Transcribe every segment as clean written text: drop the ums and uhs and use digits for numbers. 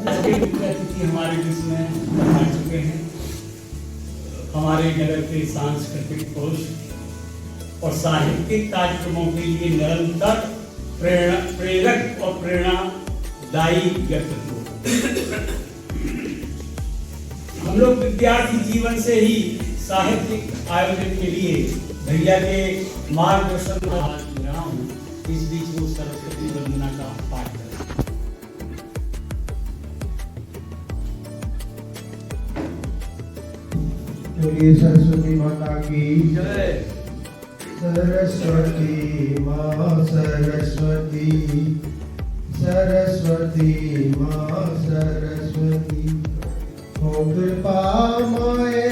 अतिथि हमारे बीच में आ चुके हैं। हमारे नगर के सांस्कृतिक पुरुष और साहित्यिक कार्यक्रमों के लिए निरंतर प्रेरक और प्रेरणादायी व्यक्तित्व। हम लोग विद्यार्थी जीवन से ही साहित्यिक आयोजन के लिए भैया के मार्गदर्शन में रहा हूँ। इस बीच वो सरस्वती वंदना का पाठ करें। बोलिए सरस्वती माता की जय। सरस्वती माँ सरस्वती, सरस्वती माँ सरस्वती, हो कृपा माए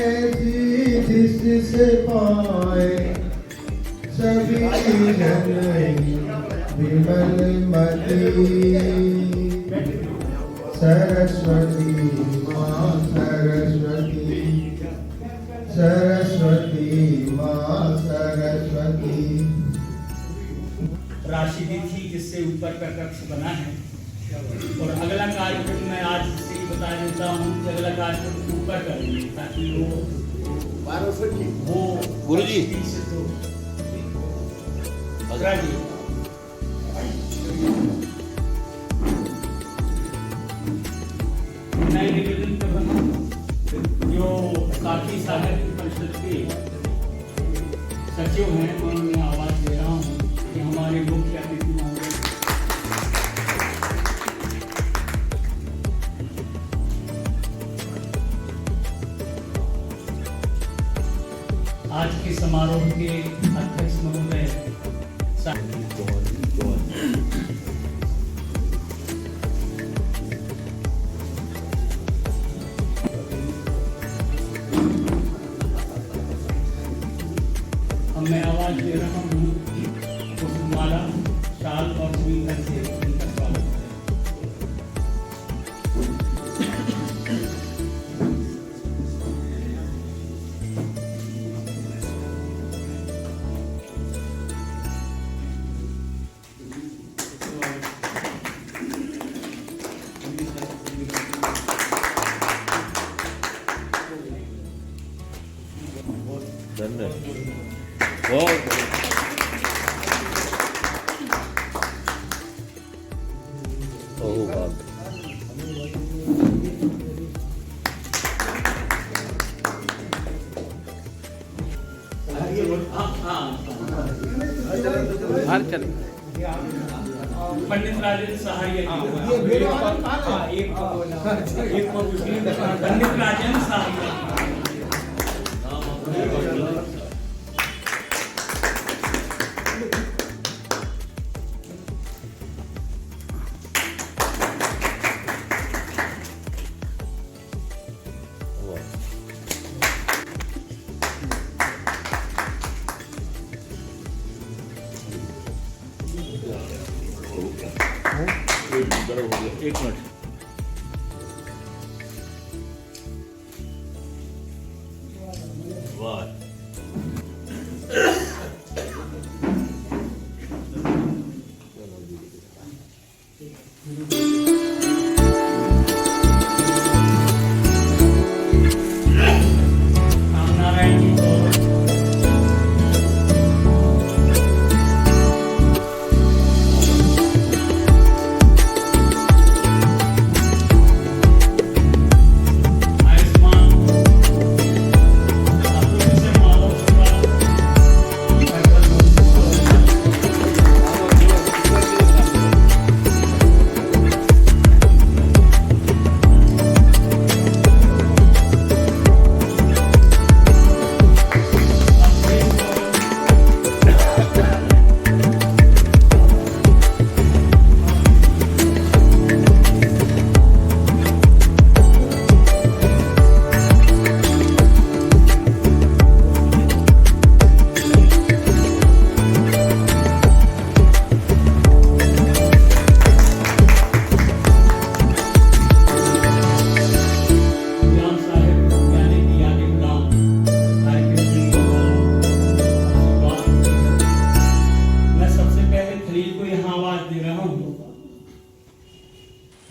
जिससे पाए सभी जन विमल मती। सरस्वती माँ सरस्वती, सरस्वती माँ सरस्वती। राशि दी थी जिससे ऊपर का कक्ष बना है और अगला कार्यक्रम मैं आज से ही बता देता हूँ कि अगला कार्यक्रम ऊपर करेंगे ताकि वो गुरुजी से तो अगला जी मैं निवेदन कर रहा हूँ जो साथी साहित्य परिषद के सचिव हैं उन्हें आवाज दे रहा हूँ कि हमारे मुख्य अतिथि महोदय आज के समारोह के अध्यक्ष महोदय मैं आवाज दे रहा हूँ पुष्पमाला शाल और स्वीकर से उनका स्वागत है। पंडित राजेंद्र सहाय पंडित राजेंद्र सहाय एक मिनट वाह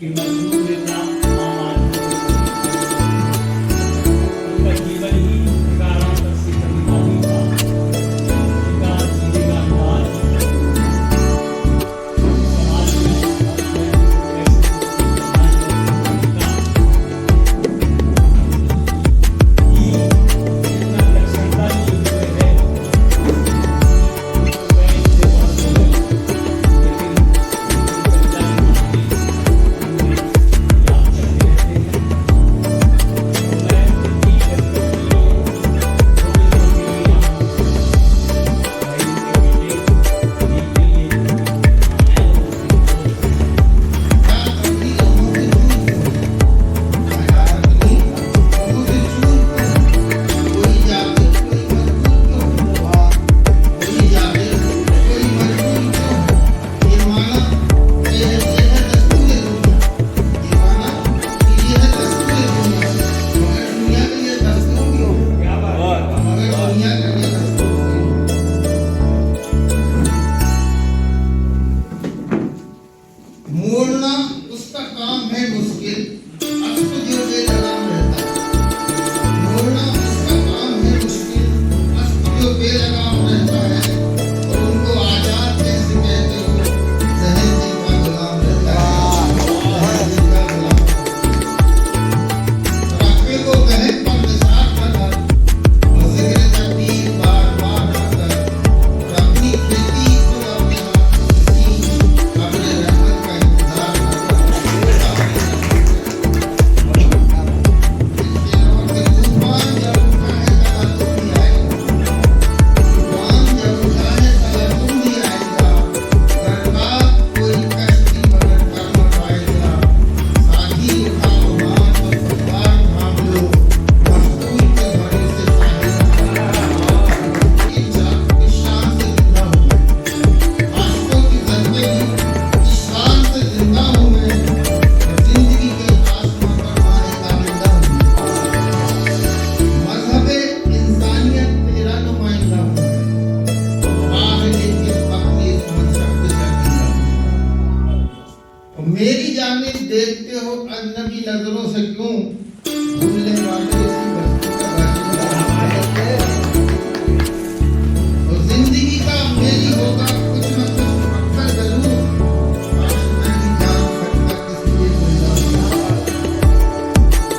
कि मजदूर नेता मेरी जानिब देखते हो अजनबी नजरों से क्यों, भूलने वाले इसी बस्ती का बाशिंदा है। और जिंदगी का मेरी होगा कुछ न कुछ पक्का जरूर, आशिक़ नहीं जान सकता किस लिए जिंदा हूं।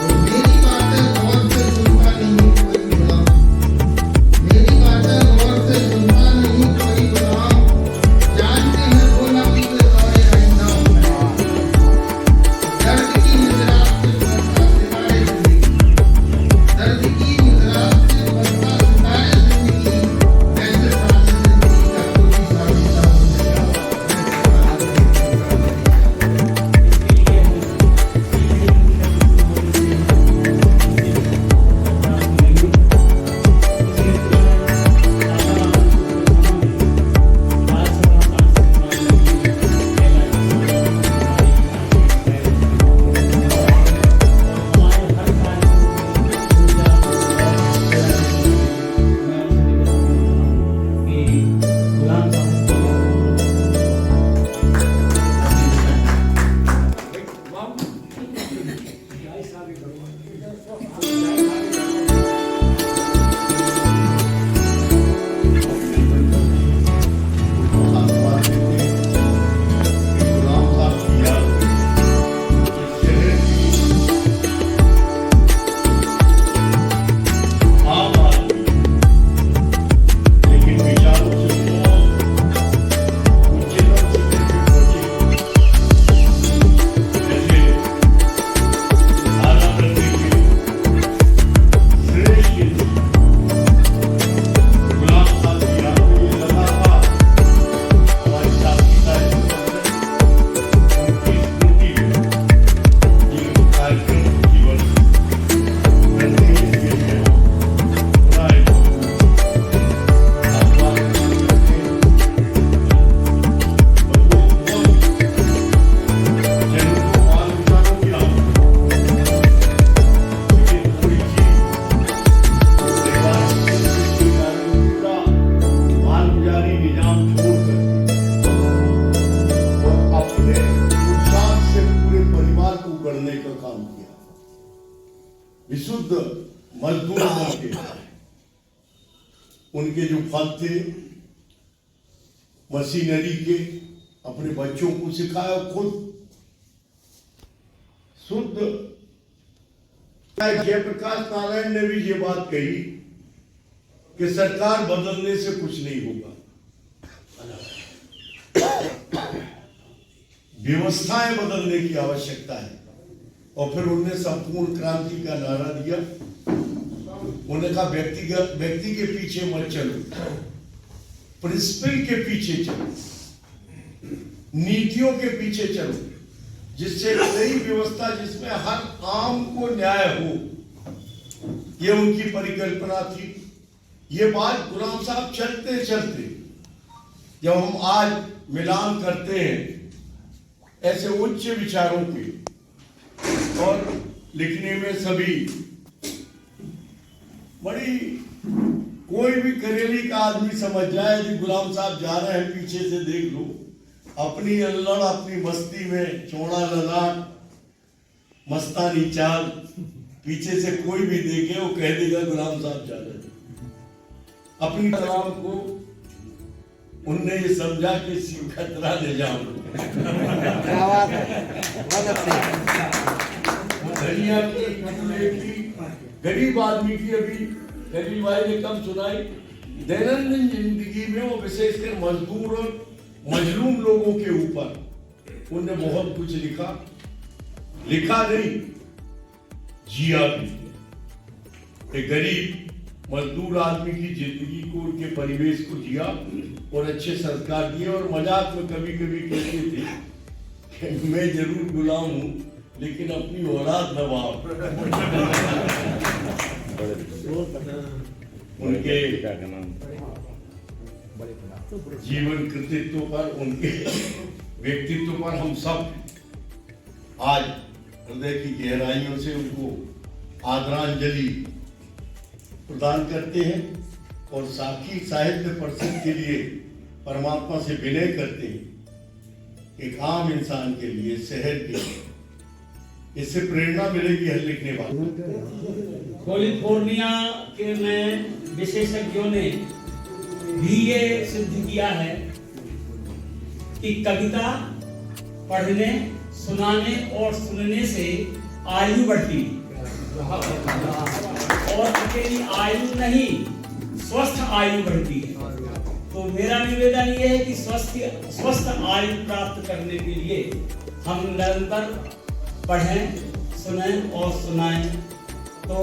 और मेरी बातें गौर से सुनता नहीं कोई गुलाम, मेरी बातें गौर से सुनता नहीं कोई गुलाम, जानते हैं वो ना भी कोई दौरे आइंदा हूं। दर्द की मिज़राब से बनता सितारे जिंदगी, दर्द की मिज़राब से बनता सितारे जिंदगी, ऐसे साथ जिंदगी का कोई साबिता हो विशुद्ध मजदूर के उनके जो फल थे मशीनरी के, अपने बच्चों को सिखाया, खुद शुद्ध। जयप्रकाश नारायण ने भी ये बात कही कि सरकार बदलने से कुछ नहीं होगा, व्यवस्थाएं बदलने की आवश्यकता है। और फिर उन्होंने संपूर्ण क्रांति का नारा दिया। उन्होंने कहा व्यक्ति के पीछे मत चलो, प्रिंसिपल के पीछे चलो, नीतियों के पीछे चलो, जिससे नई व्यवस्था जिसमें हर आम को न्याय हो, ये उनकी परिकल्पना थी। ये बात गुलाम साहब चलते चलते जब हम आज मिलान करते हैं ऐसे उच्च विचारों के और लिखने में सभी बड़ी, कोई भी करेली का आदमी समझ जाए कि गुलाम साहब जा रहे हैं, पीछे से देख लो, अपनी अल्लड़ अपनी मस्ती में चौड़ा ललाट मस्तानी चाल, पीछे से कोई भी देखे वो कह देगा गुलाम साहब जा रहे हैं। अपनी कलाम को उनने ये समझा कि खतरा निजाम धनिया की गरीब आदमी की, अभी खलील भाई ने कम सुनाई, दैनंदिन जिंदगी में वो विशेषकर मजदूर और मजलूम लोगों के ऊपर उनने बहुत कुछ लिखा नहीं, जिया भी। एक गरीब मजदूर आदमी की जिंदगी को, उनके परिवेश को जिया और अच्छे संस्कार दिए। और मजाक में कभी कभी कहते थे कि मैं जरूर गुलाम हूं लेकिन अपनी औलाद नवाब। उनके जीवन कृतित्व पर, उनके व्यक्तित्व पर हम सब आज हृदय की गहराइयों से उनको आदरांजलि प्रदान करते हैं और साखी साहित्य परिषद के लिए परमात्मा से विनय करते हैं एक आम इंसान के लिए, शहर के लिए, इससे प्रेरणा मिलेगी हर लिखने वाले। कैलिफोर्निया के में विशेषज्ञों ने भी ये सिद्ध किया है कि कविता पढ़ने, सुनाने और सुनने से आयु बढ़ती है और अकेली आयु नहीं, स्वस्थ आयु बढ़ती है। तो मेरा निवेदन ये है कि स्वस्थ आयु प्राप्त करने के लिए हम निरंतर पढ़ें, सुनें और सुनाएं। तो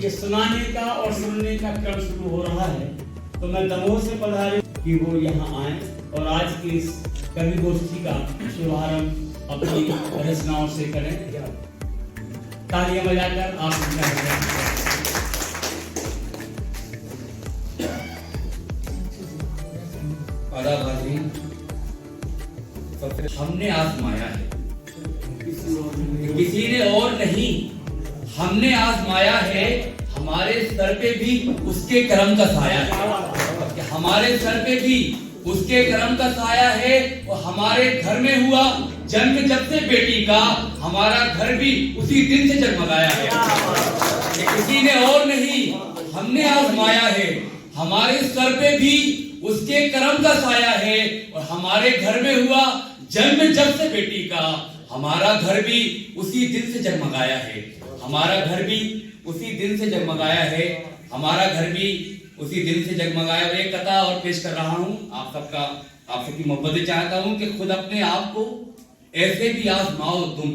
ये सुनाने का और सुनने का क्रम शुरू हो रहा है। तो मैं दमोह से पधारे कि वो यहाँ आए और आज की इस कवि गोष्ठी का शुभारंभ अपनी रचनाओं से करें। तालियां बजाकर आप हमने आजमाया है, किसी ने और नहीं, हमने आजमाया है। हमारे सर पे भी उसके करम का साया है, हमारे सर पे भी उसके करम का साया है। और हमारे घर में हुआ जन्म जब से बेटी का, हमारा घर भी उसी दिन से जगमगाया है। किसी ने और नहीं, हमने आजमाया है। हमारे सर पे भी उसके करम का साया है। और हमारे घर में हुआ जन्म जब से बेटी का, हमारा घर भी उसी दिन से जगमगाया है। हमारा घर भी उसी दिन से जगमगाया है। हमारा घर भी उसी दिन से जगमगाया। एक कथा और पेश कर रहा हूँ आप सबकी मोहब्बत चाहता हूँ कि खुद अपने आप को ऐसे भी आजमाओ तुम,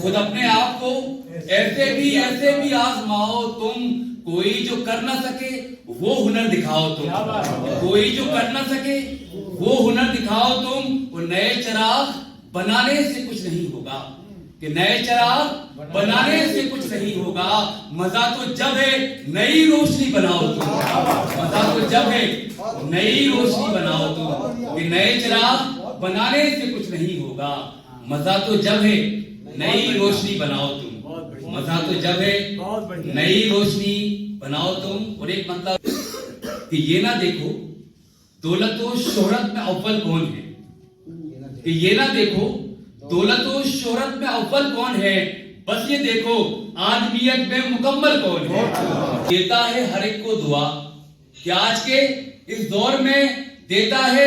खुद अपने आप को ऐसे भी आजमाओ तुम। कोई जो कर ना सके वो हुनर दिखाओ तुम, कोई जो कर ना सके वो हुनर दिखाओ तुम। वो नए चिराग बनाने से कुछ नहीं होगा, कि नए चिराग बनाने से कुछ नहीं होगा। मजा तो जब है नई रोशनी बनाओ तुम, मजा तो जब है नई रोशनी बनाओ तुम। कि नए चिराग बनाने से कुछ नहीं होगा, मजा तो जब है नई रोशनी बनाओ तुम, मजा तो जब है नई रोशनी बनाओ तुम। और एक मतलब कि ये ना देखो दौलत और शोहरत में अव्वल कौन है, कि ये ना देखो दौलत और शोहरत में अव्वल कौन है, बस ये देखो आदमियत में मुकम्मल कौन है। देता है हर एक को दुआ, कि आज के इस दौर में देता है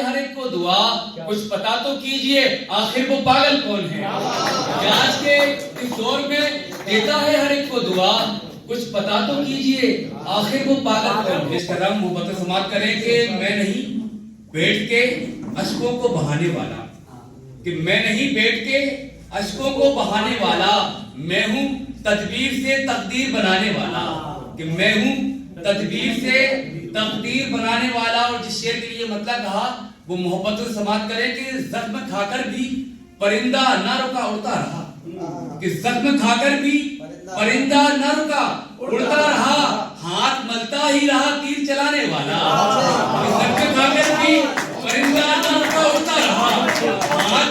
हर एक को दुआ। कुछ पता तो कीजिए आखिर वो पागल कौन है। कि आज के इस दौर में देता है हर एक को दुआ, कुछ पता तो कीजिए आखिर वो पागल कौन है। इस कदम मोहब्बत समाप्त करें कि मैं नहीं बैठ के अश्कों को बहाने वाला, कि मैं नहीं बैठ के अश्कों को बहाने वाला, मैं हूँ तदबीर से तकदीर बनाने वाला, कि मैं हूँ तदबीर से तकदीर बनाने वाला। और जिस शेर के लिए मतलब कहा वो मोहब्बत से समाप्त करें कि जख्म खाकर भी परिंदा न रुका उड़ता रहा, कि जख्म खाकर भी परिंदा न रुका उड़ता रहा, हाथ मलता ही रहा तीर चलाने वाला। जख्म खाकर भी परिंदा न रुका उड़ता रहा, हाथ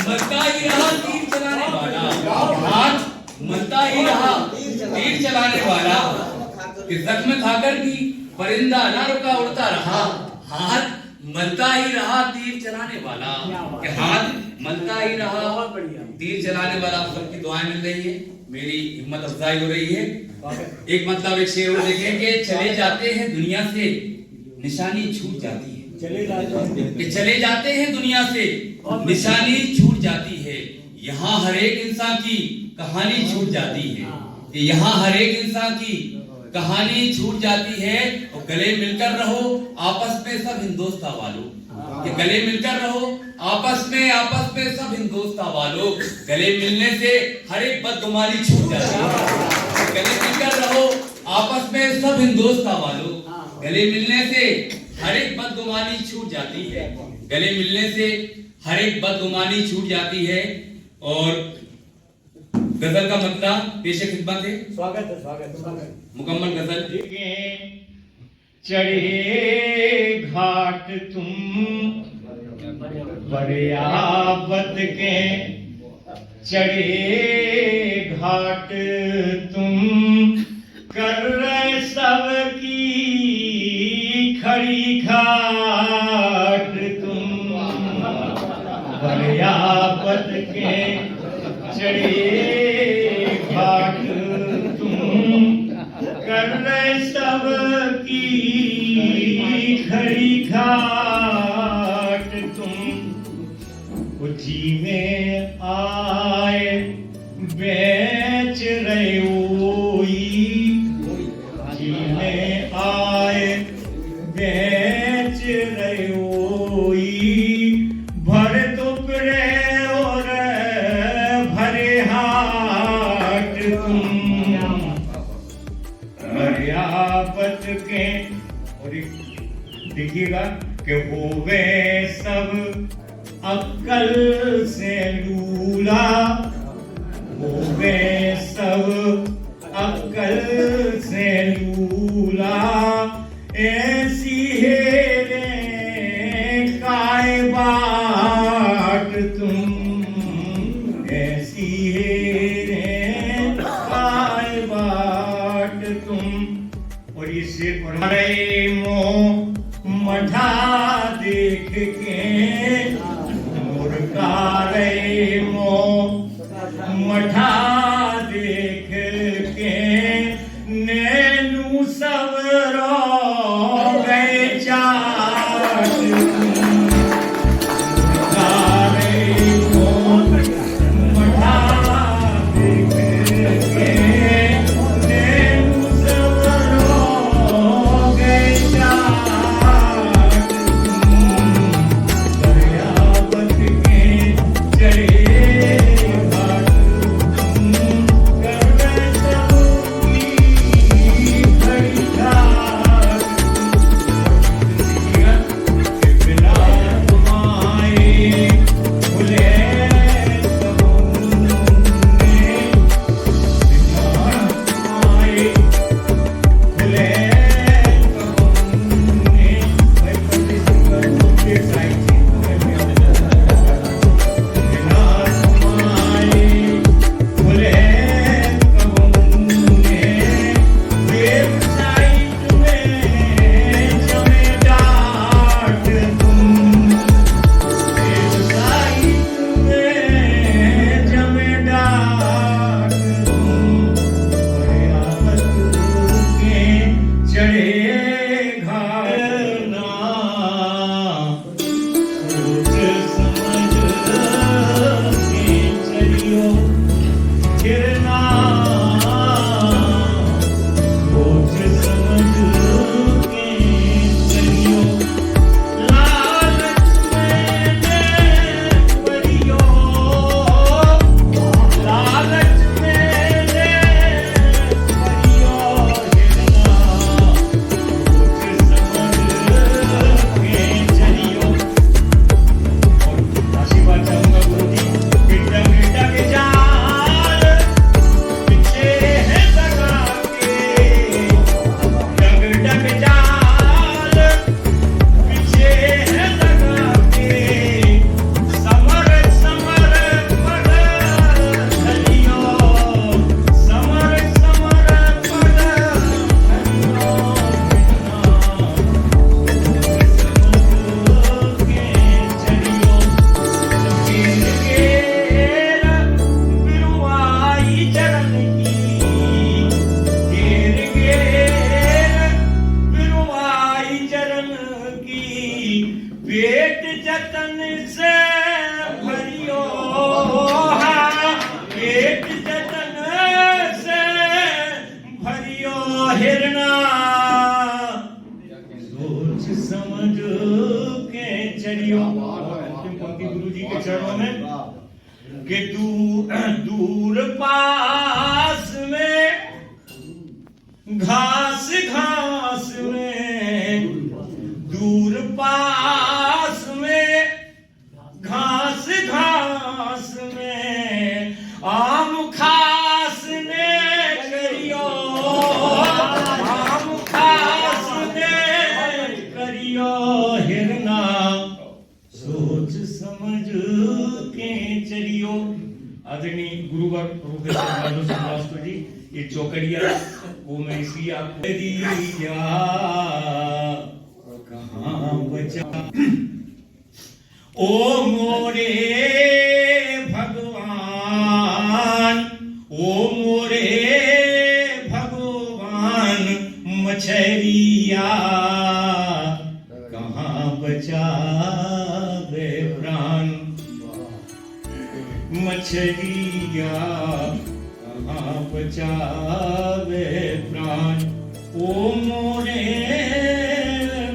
मलता ही रहा तीर चलाने वाला, हाथ मलता ही रहा तीर चलाने वाला। कि जख्म खाकर भी परिंदा न रुका उड़ता रहा, हाथ मलता ही रहा तीर चलाने वाला, कि हाथ मलता ही रहा तीर चलाने वाला। आप सबकी दुआएं मिल रही है, मेरी हिम्मत अफजाई हो रही है। एक मतलब एक शेर देखें कि चले जाते हैं दुनिया से निशानी छूट जाती है, कि चले जाते हैं दुनिया से निशानी छूट जाती है। यहाँ हर एक इंसान की कहानी छूट जाती है, कि यहाँ हर एक इंसान की कहानी छूट जाती है। और गले मिलकर रहो आपस में सब हिंदुस्तान वालों, कि गले मिलकर रहो आपस में सब हिंदुस्तान वालों। गले मिलने से हर एक बदगुमानी छूट जाती है, गले मिलकर रहो आपस में सब हिंदुस्तान वालों। गले मिलने से हर एक बदगुमानी छूट जाती है, गले मिलने से हर एक बदगुमानी छूट जाती है। और गजल का मतलब पेश खिदमत है, स्वागत मुकम्मल गजल। चढ़े घाट तुम बड़े आबद के, चढ़े घाट तुम कर रहे सबकी खड़ी घाट तुम। बरियापत के चढ़े घाट तुम कर रहे सब की खड़ी घाट तुम उठी में आए बेच रहे जी में आए बेच रहे भर दुपड़े और भरे हाट तुम बरियापत के। और देखिएगा कि होवे सब अक्ल से लूला, होवे सब अक्ल से लूला, ऐसी हेरे काय बाट तुम, ऐसी हेरे काय बाट तुम। और ये शेर पढ़ रहे मोह मठा देख के मुरकारे मोह मठा देख के नैनू सवरो गए चाट मुरकारे मोह मठा देख के नैनू सवरो गए चाट बरियापत के चढ़े घाट तुम कर रहे सब की खड़ी घाट। बिना तुम्हारे खुले सब मुंडे, बिना तुम्हारे खुले सब मुंडे। भाई पंडित जी का मुझे साइड बिना तुम्हारे खुले कबूने, वेबसाइट में जमे डाट तुम, वेबसाइट में जमे डाट तुम। बरियापत के चढ़े घाट ना सोच समझ के चलियो गिरना, सोच समझ के चलियो लालच में परियो, लालच में परियो गिरना, सोच समझ के चलियो। और राशि बात चाहूंगा गुरु जी, बेटा बेटा के जाल पीछे है सगा के, डग डग जाल पीछे है सगा के, समर समर पड़ चलियो, समर समर पड़ चलियो पेट जतन से भरियो, पेट जतन से भरियो हिरना, सोच समझ के चलियो। अंतिम पंक्ति गुरु जी के चरणों में कि दूर पास में घास घास में, दूर पास में घास घास में आम खास ने करियो, आम खास ने करियो हिरना, सोच समझ के चलियो। आदरणीय गुरुवर प्रोफेसर माधव श्रीवास्तव जी, ये चौकड़िया वो मैं इसलिए आपको दे दिया कहाँ बचा ओ मोरे मछलिया कहाँ बचावे प्राण। ओ मोरे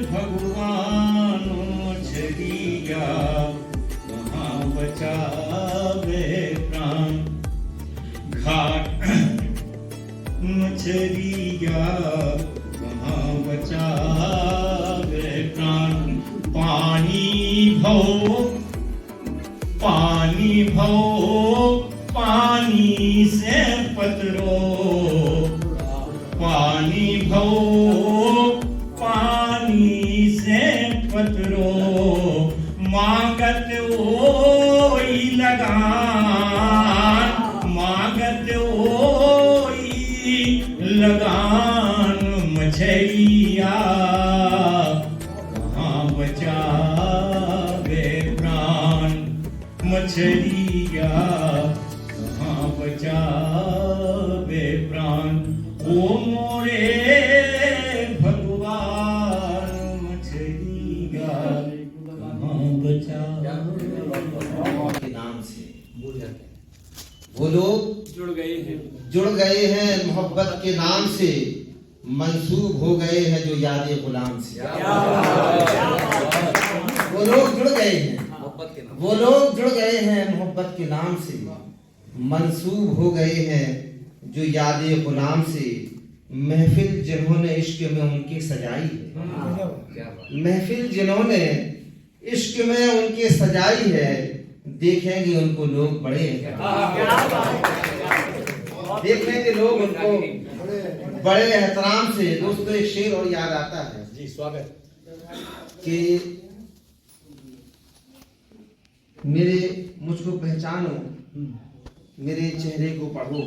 भगवान मछलिया कहाँ बचावे प्राण। घाट मछलिया कहाँ बचावे प्राण। पानी भो पानी से पतरो। पानी भो पानी से पतरो। मांगत ओई लगान। मांगत ओई लगान। मछलिया कहाँ बचावे प्राण। मछलिया कहाँ बचावे प्राण। ओ मोरे भगवान मछलिया कहाँ बचावे। के नाम से वो लोग जुड़ गए हैं मोहब्बत के नाम से। मंसूब हो गए हैं जो याद गुलाम से। वो लोग जुड़ गए हैं, वो लोग जुड़ गए हैं मोहब्बत के नाम से। मंसूब हो गए हैं जो याद गुलाम से। महफिल जिन्होंने इश्क में उनकी सजाई है। महफिल जिन्होंने इश्क में उनकी सजाई है। देखेंगे उनको लोग बड़े देखेंगे लोग उनको बड़े एहतराम से। दोस्तों एक शेर और याद आता है जी, स्वागत। कि मुझको पहचानो, मेरे चेहरे को पढ़ो।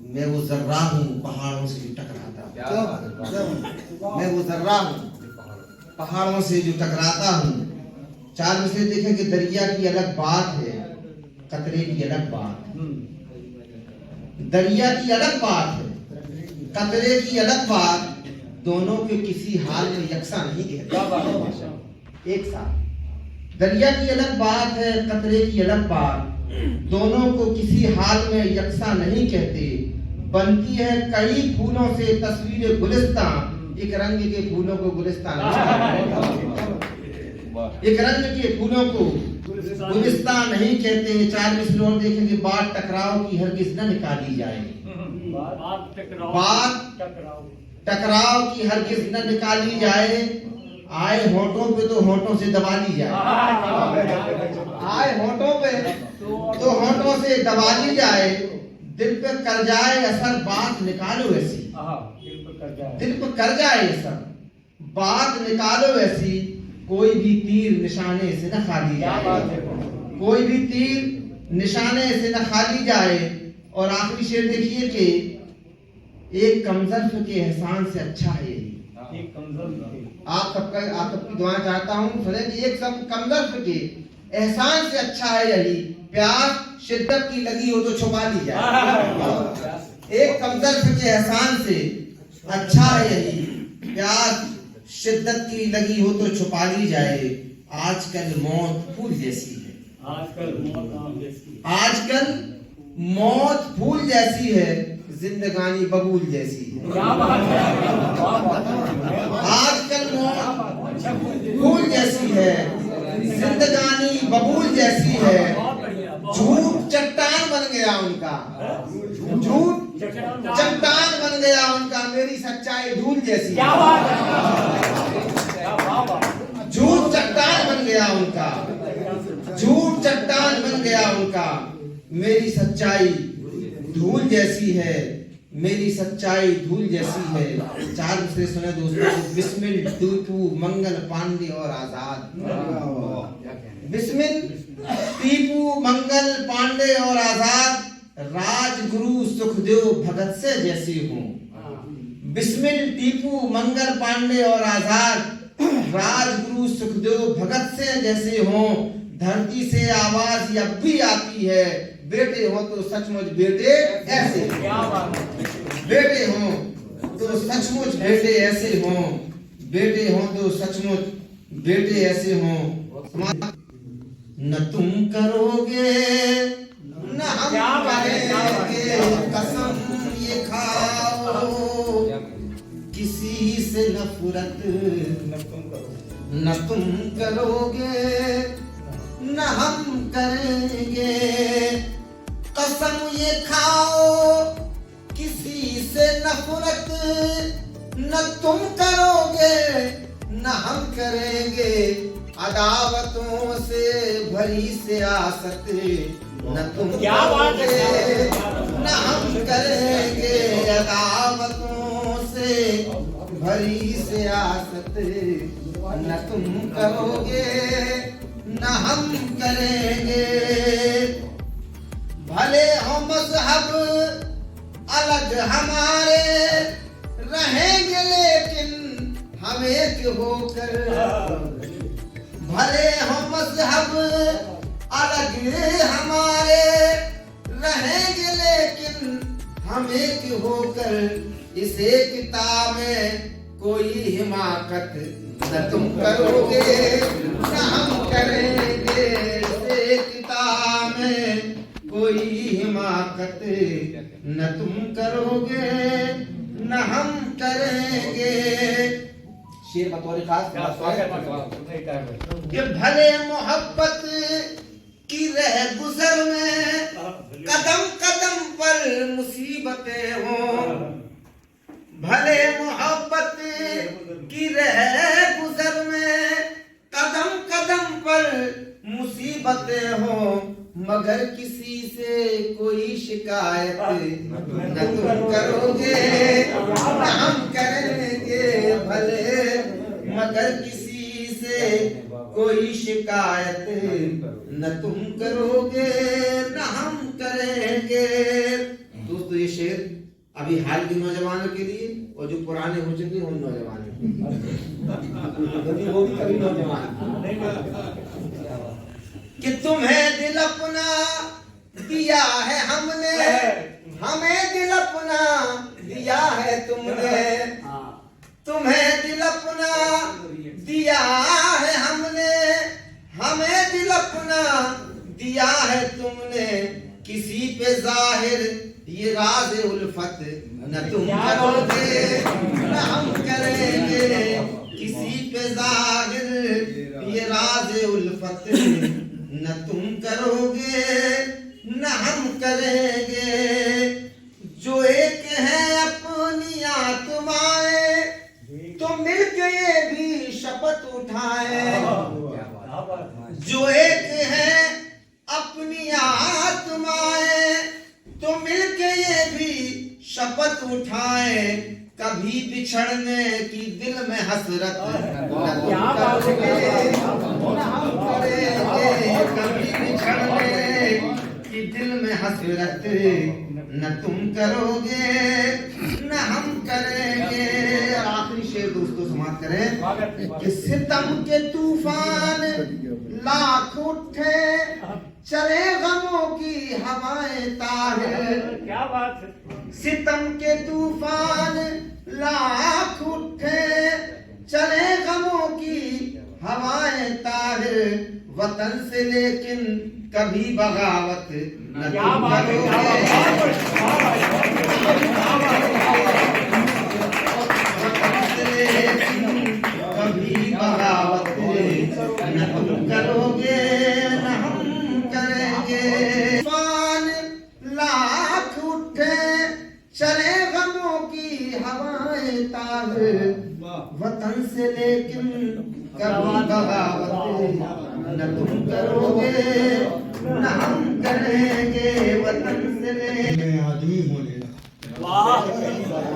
मैं वो जर्रा हूँ पहाड़ों से जो टकराता। मैं वो जर्रा हूँ पहाड़ों से जो टकराता हूँ। चार मिसरे देखें कि दरिया की अलग बात है, कतरे की अलग बात है। दरिया की अलग बात है, कतरे की अलग बात। दोनों के किसी हाल में यकसा नहीं कहते एक साथ। दरिया की अलग बात है, कतरे की अलग बात। दोनों को किसी हाल में यकसा नहीं कहते। बनती है कई फूलों से तस्वीर गुलिस्तान। एक रंग के फूलों को गुलिस्तान नहीं, एक रंग के फूलों को गुलिस्तान नहीं कहते। चार मिसरे और देखेंगे। बात टकराव की हरगिज न निकाली जाए। बात टकराव की हरगिज न निकाली जाए। आए होठों पे तो होठों से दबा ली जाए। आए होठों पे तो होठों से दबा ली जाए। दिल पे कर जाए असर बात निकालो ऐसी। दिल पे कर जाए असर बात निकालो ऐसी। कोई भी तीर निशाने से न खाली जाए। कोई भी तीर निशाने से न खाली जाए। और आखिरी शेर देखिए कि एक कमजर्फ के एहसान से अच्छा है यही। आप सबकी दुआएं चाहता हूँ सुने कि एक सब कमजर्फ के एहसान से अच्छा है यही। प्यास शिद्दत की लगी हो तो छुपा ली जाए। एक कमजर्फ के एहसान से अच्छा है यही। प्यास शिद्दत की लगी हो तो छुपा ली जाए। आजकल मौत फूल जैसी है। आजकल मौत फूल जैसी है। जिंदगानी बबूल जैसी है। आजकल मौत फूल जैसी है। जिंदगानी बबूल जैसी है। झूठ चट्टान बन गया उनका। झूठ चट्टान बन गया उनका। मेरी सच्चाई धूल जैसी है। झूठ चट्टान बन गया उनका। झूठ चट्टान बन गया उनका। मेरी सच्चाई धूल जैसी है। मेरी सच्चाई धूल जैसी है। चार मिसरे सुने दोस्तों। बिस्मिल टीपू मंगल पांडे और आजाद। बिस्मिल टीपू मंगल पांडे और आजाद। राजगुरु सुखदेव भगत से जैसी हूँ। बिस्मिल टीपू मंगल पांडे और आजाद। राजगुरु सुखदेव भगत से जैसे हों। धरती से आवाज अब भी आती है। बेटे हो तो सचमुच बेटे ऐसे। बेटे हो तो सचमुच बेटे ऐसे हों। बेटे हो तो सचमुच बेटे ऐसे हों। न तुम करोगे न हम करेंगे, कसम ये खाओ किसी से नफरत न तुम करोगे न हम करेंगे, कसम ये खाओ किसी से नफरत न तुम करोगे न हम करेंगे, अदावतों से भरी सियासत न तुम करोगे न हम करेंगे, अदावतों से भरी सियासत न तुम करोगे न हम करेंगे, भले हो मजहब अलग हमारे रहेंगे लेकिन हम एक होकर, भले हो मजहब अलग हमारे रहेंगे लेकिन हम एक होकर, इस एकता में कोई हिमाकत न तुम करोगे न हम करेंगे, इस एकता में कोई हिमाकत न तुम करोगे न हम करेंगे। शेर बतौर खास कि भले मोहब्बत की रह गुजर में कदम कदम पर मुसीबतें हो, भले मोहब्बत की रह गुजर में कदम कदम पर मुसीबतें हो, मगर किसी से कोई शिकायत न तुम करोगे न हम करेंगे, भले मगर किसी से कोई शिकायत न तुम करोगे न हम करेंगे। दोस्तों ये शेर अभी हाल के नौजवानों के लिए और जो पुराने हो चुके उन नौजवानों के लिए, वो भी कभी नौजवान कि तुम्हें दिल अपना दिया है हमने, हमें दिल अपना दिया है तुमने, तुम्हें दिल अपना दिया है हमने, हमें दिल अपना दिया है तुमने, किसी पे जाहिर ये राज उल्फत न तुम करोगे न हम करेंगे, किसी पे जाहिर ये राज उल्फत न तुम करोगे न हम करेंगे, जो एक है अपनी आत्माएं तो मिलके ये भी शपथ उठाए, जो एक है अपनी आत्माएं तो मिलके ये भी शपथ उठाए, कभी बिछड़ने की दिल में हसरत न तुम करोगे न हम करेंगे, कभी बिछड़ने की दिल में हसरत न तुम करोगे न हम करेंगे। आखिरी शेर दोस्तों समाप्त करें कि सितम के तूफान लाख उठे चले गमों की हवाएं ताहिर, क्या बात है, सितम के तूफान लाख उठे चले गमों की हवाएं ताहिर, वतन से लेकिन कभी बगावत न तुम करोगे, वतन से लेकिन कभी बगावत न तुम करोगे न हम करेंगे, तूफान लाख उठे चले गमों की हवाएं ताहिर, वतन से लेकिन कभी बगावत न तुम करोगे न हम करेंगे, वतन से लेकिन आदमी होने लगा। वाह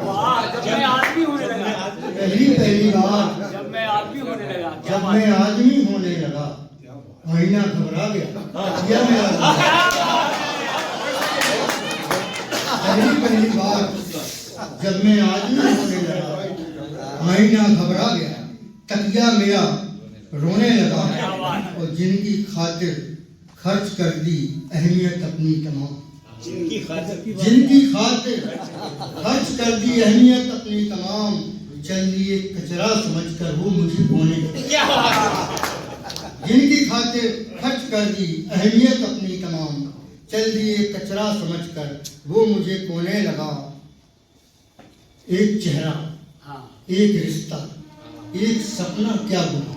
वाह, जब मैं आदमी होने लगा, पहली बार जब मैं आदमी होने लगा, जब मैं आदमी होने लगा आईना घबरा गया, यह मेरा पहली बार जब मैं आदमी होने लगा आईना घबरा गया, तकिया मेरा रोने लगा, और जिनकी खातिर खर्च कर दी अहमियत अपनी तमाम, जिनकी खातिर खर्च कर दी अहमियत अपनी तमाम, चल लिए कचरा समझकर वो मुझे बोने लगा। जिनकी खातिर खर्च कर दी अहमियत अपनी तमाम, चल दिए कचरा समझकर वो मुझे कोने लगा। एक चेहरा, एक रिश्ता, एक सपना क्या गुना,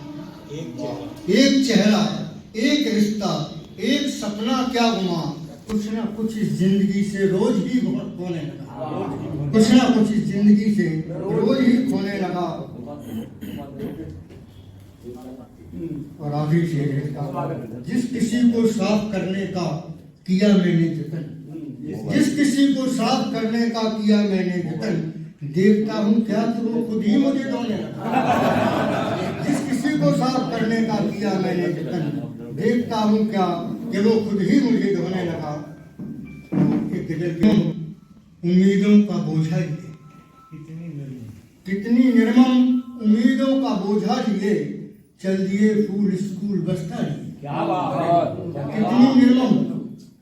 एक चेहरा, एक रिश्ता, एक सपना क्या गुमा, कुछ ना कुछ इस जिंदगी से रोज ही खोने लगा, कुछ ना कुछ इस जिंदगी से रोज ही खोने लगा। और आखिरी शेर है इसका, जिस किसी को साफ करने का किया मैंने जतन, जिस किसी को साफ करने का किया मैंने जतन, देखता हूँ क्या कि वो खुद ही मुझे धोने लगा। जिस किसी को साफ करने का किया मैंने जतन, देखता हूँ क्या कि वो खुद ही मुझे धोने लगा। उम्मीदों का बोझा लिए, कितनी निर्मम उम्मीदों का बोझा लिए, चल दिए फूल स्कूल बस्ता लिए। क्या बात है,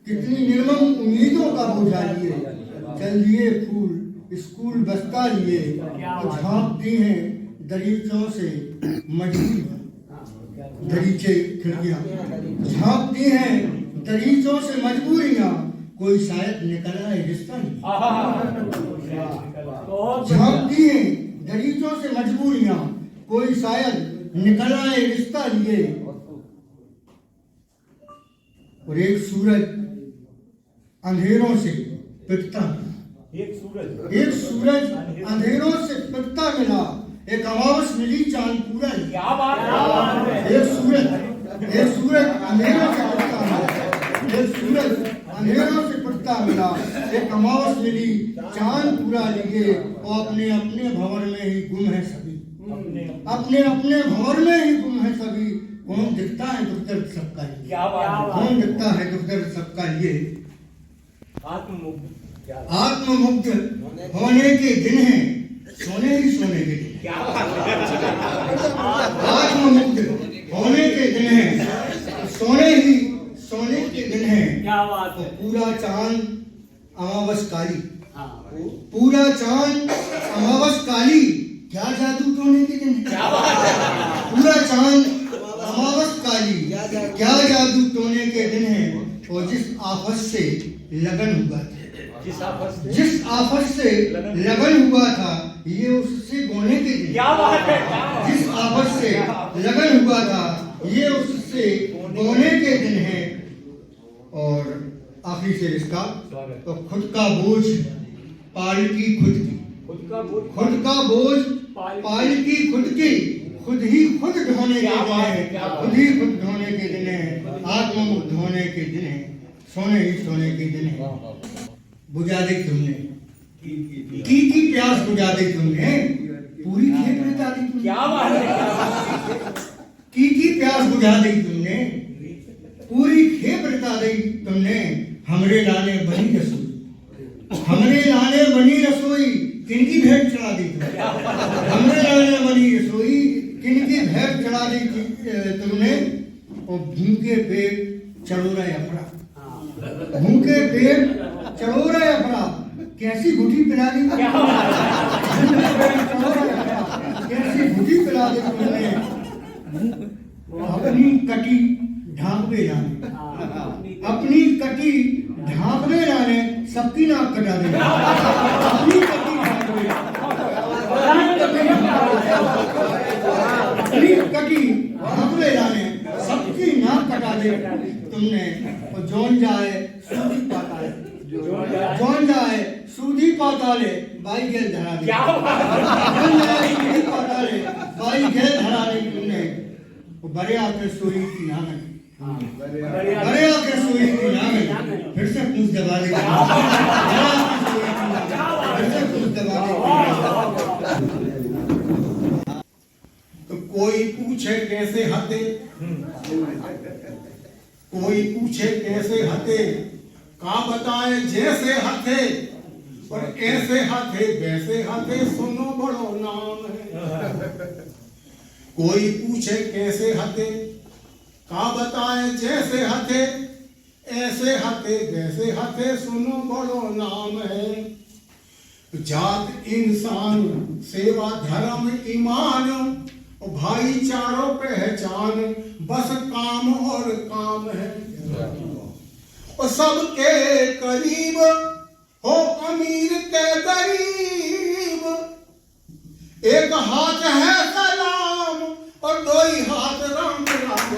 कितनी निर्मम उम्मीदों का बोझा लिए, चल दिए फूल स्कूल बस्ता लिए। झांकती हैं दरीचों से मजबूरियां, दरीचे खिड़कियां झांकती हैं दरीचों से मजबूरियां, कोई शायद निकल आए रिश्ता नहीं। झांकती हैं दरीचों से मजबूरियां, कोई शायद निकल आए रिश्ता लिए। और एक सूरज अंधेरों से पिटता, एक सूरज अंधेरों से पिटता मिला, एक अमावस मिली चांद पूरा। क्या बात है, एक सूरज अंधेरों से पिटता मिला, एक सूरज अंधेरों से पिटता मिला, एक अमावस मिली चांद पूरा लिए। और अपने अपने भंवर में ही गुम है सभी, अपने अपने भंवर में ही गुम है सभी। कौन दिखता है दुख दर्द सबका ये, कौन दिखता है दुख दर्द सबका ये। आत्ममुग्ध होने के दिन है, सोने ही सोने के दिन। आत्ममुग्ध होने के दिन है, सोने ही सोने के दिन है। तो पूरा चांद अमावस काली, पूरा चांद अमावस काली, क्या जादू टोने के दिन है। पूरा चांद अमावस काली, क्या जादू टोने के दिन है। और जिस आफत से लगन हुआ था, जिस आफत से लगन हुआ था, ये उससे गोने के दिन। जिस आफत से लगन हुआ था, ये उससे गोने के दिन है। और आखिरी से इसका, तो खुद का बोझ पालकी खुद की, खुद का बोझ पालकी खुद की, खुद ही खुद ढोने के दिन है, खुद ही खुद ढोने के दिन है। आत्ममुग्ध होने के दिन है, सोने ही सोने के दिन है। बुझा दी तुमने की प्यास, बुझा दी तुमने पूरी खेत बिता दी तुमने। क्या बात है, की प्यास बुझा दी तुमने पूरी खेत बिता दी तुमने। हमरे लाने बनी रसोई, हमरे लाने बनी रसोई, किनकी भेंट चढ़ा दी तुमने। हमरे लाने बनी रसोई, किनकी भेंट चढ़ा दी तुमने। और भूखे पेट चढ़ोरा अफरा, भूखे पेट चढ़ोरा अफरा, कैसी घुटी पिला दी, कैसी घुटी पिला दी तुमने। अपनी कटी ढांकवे लाने, अपनी कटी ढांकवे लाने, सबकी नाक कटा दे। अपनी कटी ढांकवे, अपनी कटी ढांकवे लाने, सबकी नाक कटा दे तुमने। और जौन जाए सूदी पाताले, जौन जाए सूदी पाताले, बाई गेल धरा दे। जौन जाए सूदी पाताले, बाई गेल धरा दे तुमने। बड़े आके सोई की नाम, बड़े आके सोई की नाम, फिर से पूछ दबा दे, फिर से पूछ दबा दे। तो कोई पूछे कैसे हते, कोई पूछे कैसे हते, का बताए जैसे हथे, और ऐसे हथे वैसे हथे, सुनो बड़ो नाम है। कोई पूछे कैसे हते, का बताए जैसे हथे, ऐसे हथे वैसे हथे, सुनो बड़ो नाम है। जात इंसान सेवा धर्म ईमान, और भाईचारों पहचान बस काम और काम है। और सबके करीब हो अमीर के गरीब, एक हाथ है सलाम और दो ही हाथ राम राम।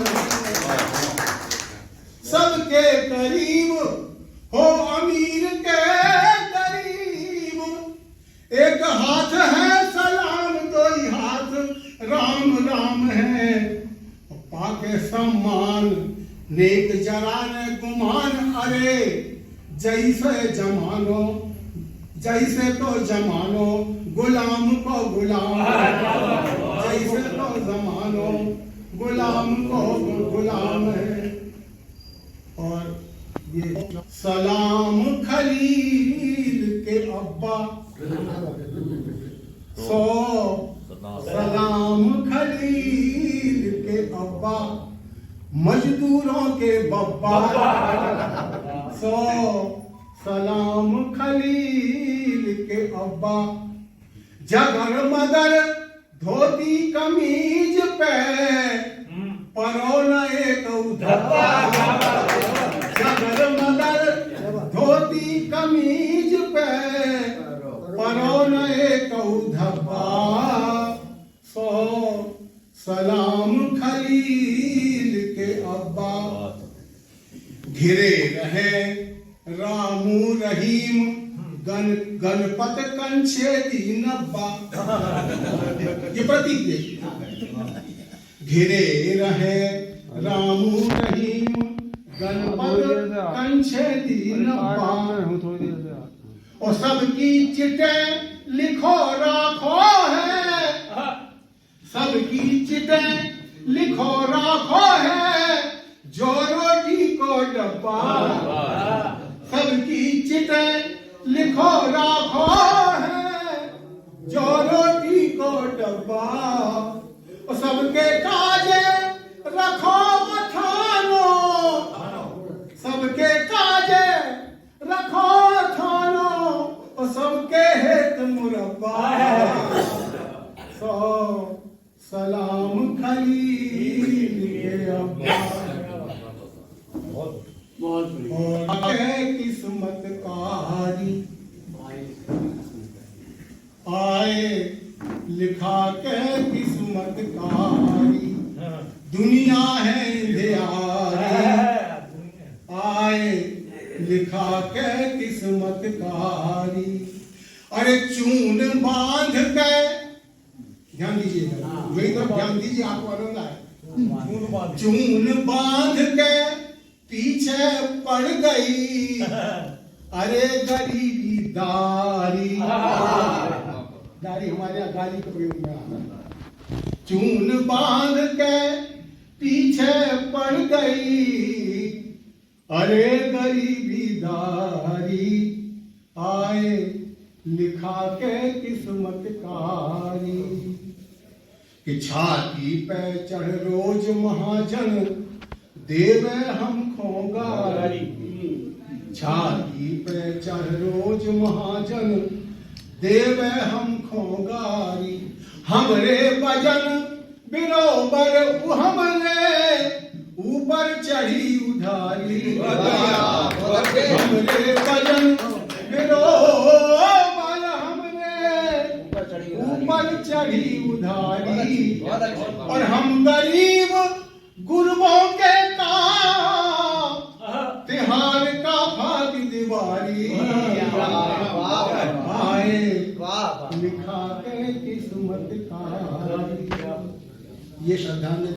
सबके करीब हो अमीर के गरीब, एक हाथ है सलाम दो ही हाथ राम राम है। पाके सम्मान नेक जरा ने गुमान, अरे जैसे जमानो जैसे तो जमानो गुलाम को गुलाम, जैसे तो जमानो गुलाम को गुलाम है। और ये सलाम खलील के अब्बा, सलाम खलील के अब्बा, मजदूरों के बब्बा। सलाम खलील के अब्बा, जगर मगर धोती कमीज पे परो न एक धब्बा। जगर मगर धोती कमीज पे परो न एक धब्बा। सलाम खलील के अब्बा, घिरे रहे रामू रहीम गणपत कंछेदी नब्बा। ये प्रतीक देखिए, घिरे रहे रामू रहीम गणपत कंछेदी नब्बा। और सबकी चिटें लिखो राखो है, सबकी चिटें लिखो राखो है, जो रोटी को डब्बा। सबकी चिटें लिखो राखो है, जो रोटी को डब्बा। और सबके काजे रखो थानो, सबके काजे रखो थानो, और सबके हेत मुरब्बा। सलाम खलील के अब्बा। और किस्मत कारी आए लिखा के किस्मत कारी, दुनिया है अंधियारी। आए लिखा के किस्मत कारी, अरे चून बांध के, ध्यान दीजिएगा, वही तो ध्यान दीजिए, आपको आनंद आए। चून बांध के पीछे पड़ गई, अरे गरीबी दारी। दारी हमारे यहाँ गाली के प्रयोग में आता है। चून बांध के पीछे पड़ गई, अरे गरीबी दारी। आए लिखा के किस्मत कारी, कि छाती पे चढ़ रोज महाजन देवे हमको गारी। छाती पे चढ़ रोज महाजन देवे हमको गारी। हमरे भजन बिरोबर हमरे ऊपर चढ़ी उधारी। हमरे भजन बिरोबर हमरे ऊपर चढ़ी उधारी। और हम गरीब गुरबों के तिहार का भाग दिवारी। आए लिखा के किस्मत का, ये श्रद्धांजलि।